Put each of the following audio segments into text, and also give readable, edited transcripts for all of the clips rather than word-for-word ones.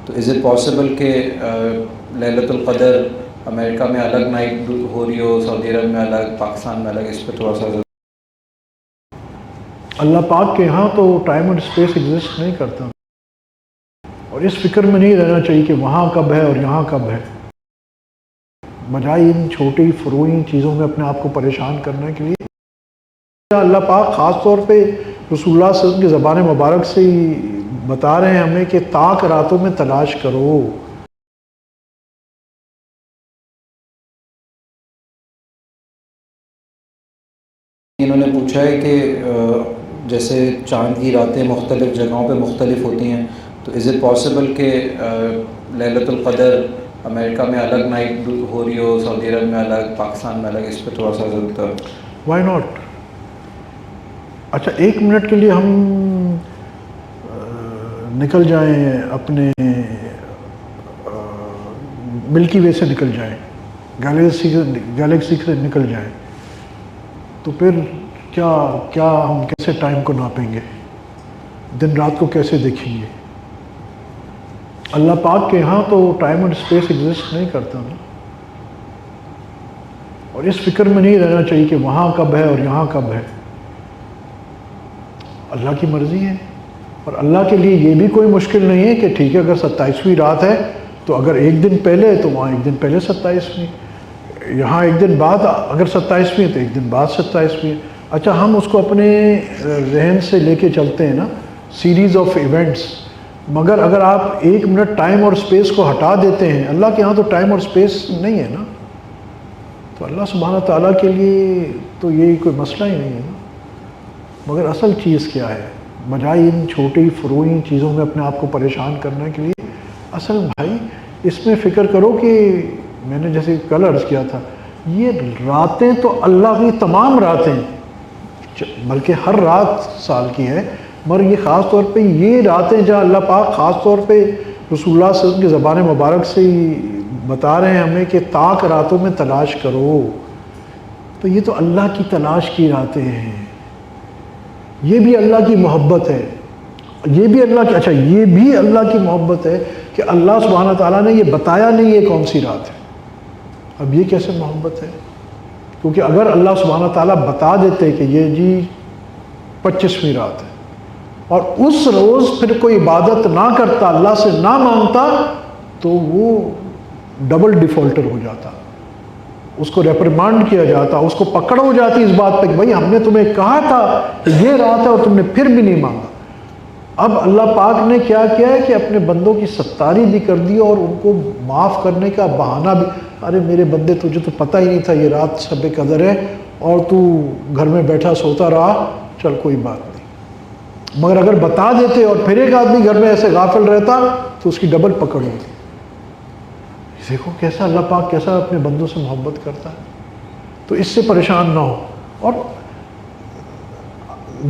تو is it possible کہ لیلۃ القدر امریکہ میں الگ نائٹ ہو رہی ہو، سعودی عرب میں الگ، پاکستان میں الگ؟ اس پہ تھوڑا سا اللہ پاک کے یہاں تو ٹائم اینڈ اسپیس ایگزسٹ نہیں کرتا، اور اس فکر میں نہیں رہنا چاہیے کہ وہاں کب ہے اور یہاں کب ہے، بجائے ان چھوٹی فروئی چیزوں میں اپنے آپ کو پریشان کرنے کے لیے اللہ پاک خاص طور پہ رسول اللہ صلی اللہ علیہ وسلم کی زبان مبارک سے ہی بتا رہے ہیں ہمیں کہ طاق راتوں میں تلاش کرو۔ انہوں نے پوچھا ہے کہ جیسے چاند کی راتیں مختلف جگہوں پہ مختلف ہوتی ہیں، تو از اٹ پاسبل کہ لیلۃ القدر امریکہ میں الگ نائٹ ہو رہی ہو، سعودی عرب میں الگ، پاکستان میں الگ؟ اس پہ تھوڑا سا ضرورت۔ Why not? اچھا ایک منٹ کے لیے ہم نکل جائیں اپنے ملکی وے سے نکل جائیں، گیلیکسی سے نکل جائیں، تو پھر کیا ہم کیسے ٹائم کو ناپیں گے، دن رات کو کیسے دیکھیں گے؟ اللہ پاک کے یہاں تو ٹائم اینڈ اسپیس ایگزسٹ نہیں کرتا نا، اور اس فکر میں نہیں رہنا چاہیے کہ وہاں کب ہے اور یہاں کب ہے، اللہ کی مرضی ہے۔ اور اللہ کے لیے یہ بھی کوئی مشکل نہیں ہے کہ ٹھیک ہے اگر 27ویں رات ہے تو اگر ایک دن پہلے ہے تو وہاں ایک دن پہلے 27ویں، یہاں ایک دن بعد اگر 27ویں ہے تو ایک دن بعد 27ویں ہے۔ اچھا ہم اس کو اپنے ذہن سے لے کے چلتے ہیں نا، سیریز آف ایونٹس، مگر اگر آپ ایک منٹ ٹائم اور اسپیس کو ہٹا دیتے ہیں، اللہ کے ہاں تو ٹائم اور اسپیس نہیں ہے نا، تو اللہ سبحانہ تعالیٰ کے لیے تو یہ کوئی مسئلہ ہی نہیں ہے نا۔ مگر اصل چیز کیا ہے، بجائے ان چھوٹی فروئی چیزوں میں اپنے آپ کو پریشان کرنے کے لیے اصل بھائی اس میں فکر کرو کہ میں نے جیسے کل عرض کیا تھا، یہ راتیں تو اللہ کی تمام راتیں، بلکہ ہر رات سال کی ہے، مگر یہ خاص طور پہ یہ راتیں جہاں اللہ پاک خاص طور پہ رسول اللہ صلی اللہ علیہ وسلم کی زبان مبارک سے ہی بتا رہے ہیں ہمیں کہ طاق راتوں میں تلاش کرو، تو یہ تو اللہ کی تلاش کی راتیں ہیں، یہ بھی اللہ کی محبت ہے، یہ بھی اللہ کی، اچھا یہ بھی اللہ کی محبت ہے کہ اللہ سبحانہ تعالیٰ نے یہ بتایا نہیں یہ کون سی رات ہے۔ اب یہ کیسے محبت ہے؟ کیونکہ اگر اللہ سبحانہ تعالیٰ بتا دیتے کہ یہ جی 25ویں رات ہے، اور اس روز پھر کوئی عبادت نہ کرتا، اللہ سے نہ مانگتا، تو وہ ڈبل ڈیفالٹر ہو جاتا، اس کو ریپریمانڈ کیا جاتا، اس کو پکڑ ہو جاتی اس بات پہ کہ بھائی ہم نے تمہیں کہا تھا کہ یہ رات ہے اور تم نے پھر بھی نہیں مانگا۔ اب اللہ پاک نے کیا کیا ہے کہ اپنے بندوں کی ستاری بھی کر دی اور ان کو معاف کرنے کا بہانہ بھی، ارے میرے بندے تجھے تو پتہ ہی نہیں تھا یہ رات شب قدر ہے اور تو گھر میں بیٹھا سوتا رہا، چل کوئی بات نہیں۔ مگر اگر بتا دیتے اور پھر ایک آدمی گھر میں ایسے غافل رہتا تو اس کی ڈبل پکڑ ہوتی۔ دیکھو کیسا اللہ پاک کیسا اپنے بندوں سے محبت کرتا ہے، تو اس سے پریشان نہ ہو۔ اور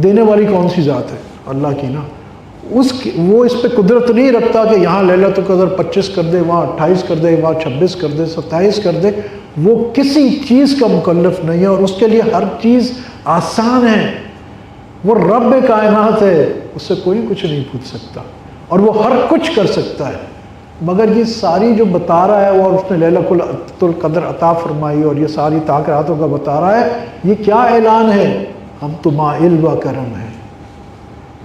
دینے والی کون سی ذات ہے؟ اللہ کی نا، وہ اس پہ قدرت نہیں رکھتا کہ یہاں لیلۃ القدر 25 کر دے، وہاں 28 کر دے، وہاں 26 کر دے، 27 کر دے، وہ کسی چیز کا مکلف نہیں ہے، اور اس کے لیے ہر چیز آسان ہے۔ وہ رب کائنات ہے، اس سے کوئی کچھ نہیں پوچھ سکتا، اور وہ ہر کچھ کر سکتا ہے۔ مگر یہ ساری جو بتا رہا ہے وہ، اور اس نے لیلۃ القدر عطا فرمائی اور یہ ساری طاق راتوں کا بتا رہا ہے، یہ کیا اعلان ہے؟ ہم تو مائل و کرم ہیں،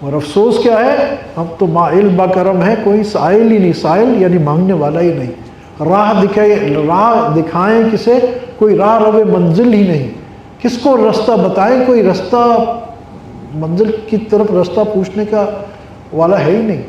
اور افسوس کیا ہے، ہم تو مائل با کرم ہیں، کوئی سائل ہی نہیں، سائل یعنی مانگنے والا ہی نہیں، راہ دکھائیں کسے، کوئی راہ رو منزل ہی نہیں، کس کو رستہ بتائیں، کوئی رستہ منزل کی طرف رستہ پوچھنے کا والا ہے ہی نہیں۔